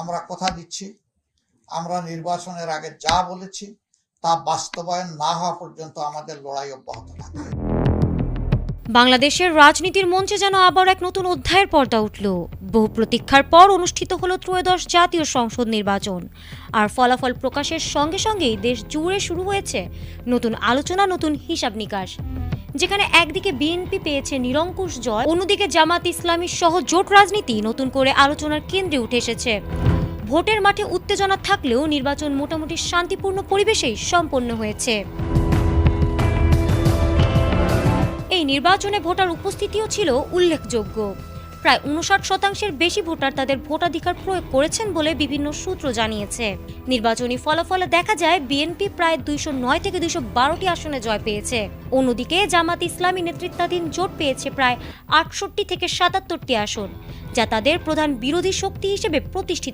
আমরা কথা দিচ্ছি, আমরা নির্বাচনের আগে যা বলেছি তা বাস্তবায়ন না হওয়া পর্যন্ত আমাদের লড়াই অব্যাহত থাকবে। বাংলাদেশের রাজনীতির মঞ্চে যেন আবার এক নতুন অধ্যায়ের পর্দা উঠল। বহু প্রতীক্ষার পর অনুষ্ঠিত হলো ত্রয়োদশ জাতীয় সংসদ নির্বাচন। আর ফলাফল প্রকাশের সঙ্গে সঙ্গেই দেশ জুড়ে শুরু হয়েছে নতুন আলোচনা, নতুন হিসাব নিকাশ। যেখানে একদিকে বিএনপি পেয়েছে নিরঙ্কুশ জয়, অন্যদিকে জামাত ইসলামী সহ জোট রাজনীতি নতুন করে আলোচনার কেন্দ্রে উঠে এসেছে। ভোটের মাঠে উত্তেজনা থাকলেও নির্বাচন মোটামুটি শান্তিপূর্ণ পরিবেশেই সম্পন্ন হয়েছে। এই নির্বাচনে ভোটার উপস্থিতিও ছিল উল্লেখযোগ্য। প্রায় 59% বেশি ভোটার তাদের ভোটাধিকার প্রয়োগ করেছেন বলে বিভিন্ন সূত্র জানিয়েছে। নির্বাচনী ফলাফলে দেখা যায় বিএনপি প্রায় 209 থেকে 212টি আসনে জয় পেয়েছে। অন্যদিকে জামাত ইসলামী নেতৃত্বাধীন জোট পেয়েছে প্রায় 68 থেকে 77টি আসন, যা তাদের প্রধান বিরোধী শক্তি হিসেবে প্রতিষ্ঠিত